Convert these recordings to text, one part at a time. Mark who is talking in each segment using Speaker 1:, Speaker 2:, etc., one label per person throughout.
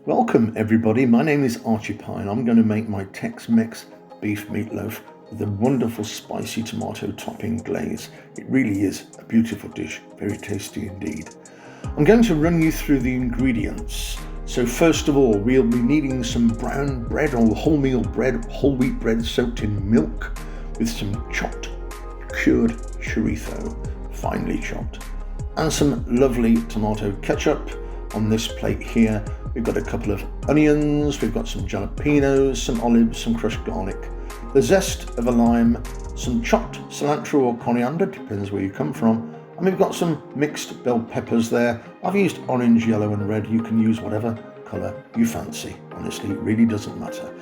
Speaker 1: Welcome everybody, my name is Archie Pye and I'm going to make my Tex-Mex Beef Meatloaf with a wonderful spicy tomato topping glaze. It really is a beautiful dish, very tasty indeed. I'm going to run you through the ingredients. So first of all, we'll be needing some brown bread or wholemeal bread, whole wheat bread soaked in milk with some chopped, cured chorizo, finely chopped, and some lovely tomato ketchup. On this plate here, we've got a couple of onions, we've got some jalapenos, some olives, some crushed garlic, the zest of a lime, some chopped cilantro or coriander, depends where you come from, and we've got some mixed bell peppers there. I've used orange, yellow and red. You can use whatever colour you fancy. Honestly, it really doesn't matter.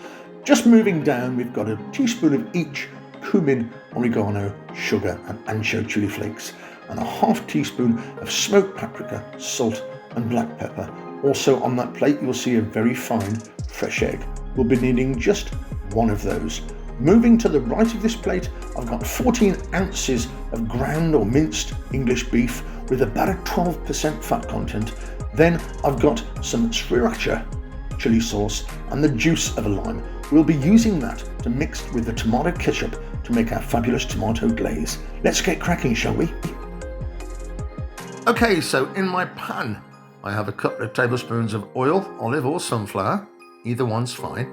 Speaker 1: Just moving down, we've got a teaspoon of each cumin, oregano, sugar and ancho chili flakes, and a half teaspoon of smoked paprika, salt and black pepper. Also on that plate you'll see a very fine fresh egg. We'll be needing just one of those. Moving to the right of this plate, I've got 14 ounces of ground or minced English beef with about a 12% fat content. Then I've got some sriracha chili sauce and the juice of a lime. We'll be using that to mix with the tomato ketchup to make our fabulous tomato glaze. Let's get cracking, shall we? Okay, so in my pan I have a couple of tablespoons of oil, olive or sunflower, either one's fine.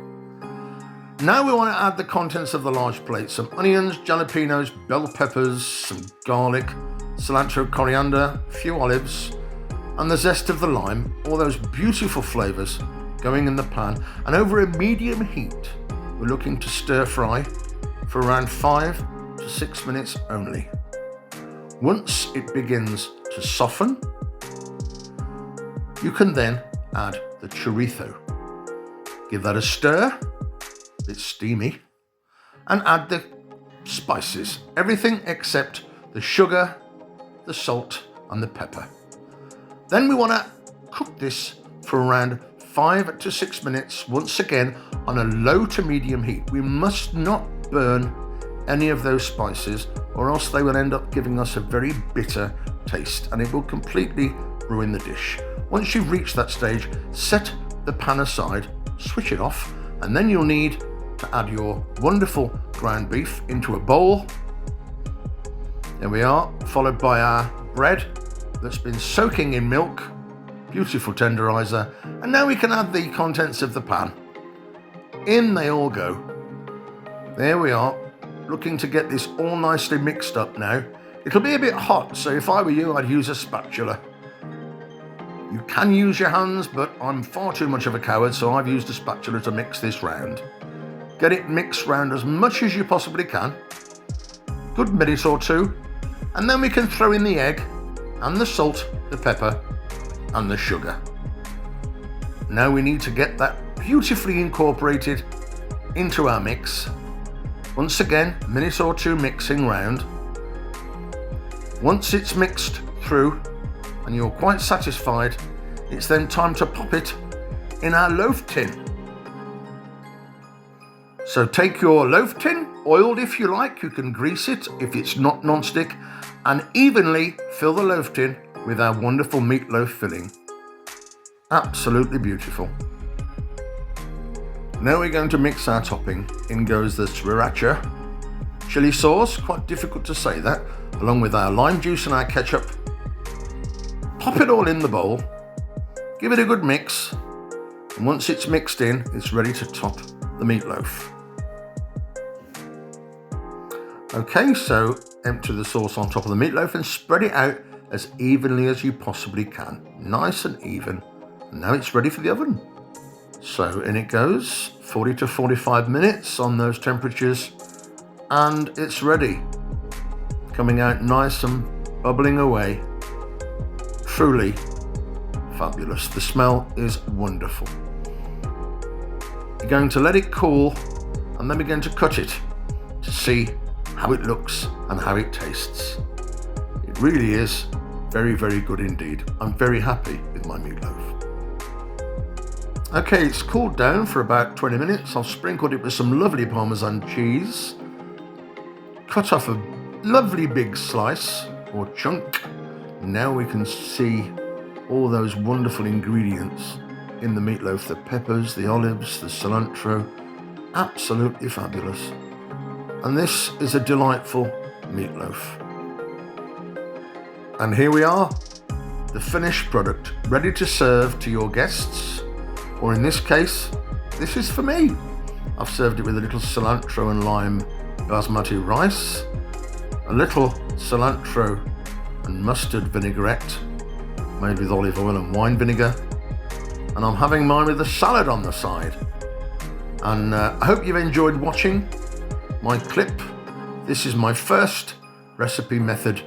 Speaker 1: Now we want to add the contents of the large plate, some onions, jalapenos, bell peppers, some garlic, cilantro, coriander, a few olives, and the zest of the lime, all those beautiful flavours going in the pan, and over a medium heat, we're looking to stir fry for around 5 to 6 minutes only. Once it begins to soften, you can then add the chorizo. Give that a stir, it's steamy, and add the spices, everything except the sugar, the salt and the pepper. Then we want to cook this for around 5 to 6 minutes, once again on a low to medium heat. We must not burn any of those spices or else they will end up giving us a very bitter taste and it will completely ruin the dish. Once you've reached that stage, set the pan aside, switch it off, and then you'll need to add your wonderful ground beef into a bowl. There we are, followed by our bread that's been soaking in milk, beautiful tenderizer, and now we can add the contents of the pan. In they all go. There we are, looking to get this all nicely mixed up now. It'll be a bit hot, so if I were you, I'd use a spatula. You can use your hands, but I'm far too much of a coward, so I've used a spatula to mix this round. Get it mixed round as much as you possibly can. Good minute or two, and then we can throw in the egg and the salt, the pepper and the sugar. Now we need to get that beautifully incorporated into our mix. Once again, a minute or two mixing round. Once it's mixed through and you're quite satisfied, it's then time to pop it in our loaf tin. So take your loaf tin, oiled if you like, you can grease it if it's not non-stick, and evenly fill the loaf tin with our wonderful meatloaf filling. Absolutely beautiful. Now we're going to mix our topping. In goes the sriracha chili sauce, quite difficult to say that, along with our lime juice and our ketchup. Pop it all in the bowl, give it a good mix, and once it's mixed in, it's ready to top the meatloaf. Okay, so empty the sauce on top of the meatloaf and spread it out as evenly as you possibly can. Nice and even. And now it's ready for the oven. So in it goes, 40 to 45 minutes on those temperatures, and it's ready. Coming out nice and bubbling away. Truly fabulous. The smell is wonderful. You're going to let it cool and then begin to cut it to see how it looks and how it tastes. It really is very, very good indeed. I'm very happy with my meatloaf. Okay, it's cooled down for about 20 minutes. I've sprinkled it with some lovely Parmesan cheese. Cut off a lovely big slice or chunk. Now we can see all those wonderful ingredients in the meatloaf, the peppers, the olives, the cilantro, absolutely fabulous. And this is a delightful meatloaf. And here we are, the finished product, ready to serve to your guests, or in this case, this is for me. I've served it with a little cilantro and lime basmati rice, a little cilantro and mustard vinaigrette made with olive oil and wine vinegar, and I'm having mine with a salad on the side. And I hope you've enjoyed watching my clip. This is my first recipe method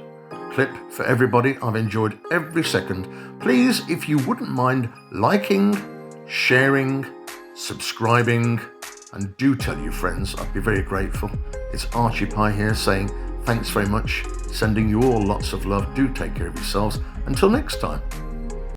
Speaker 1: clip for everybody. I've enjoyed every second. Please, if you wouldn't mind liking, sharing, subscribing, and do tell your friends, I'd be very grateful. It's Archie Pie here saying thanks very much, sending you all lots of love. Do take care of yourselves. Until next time.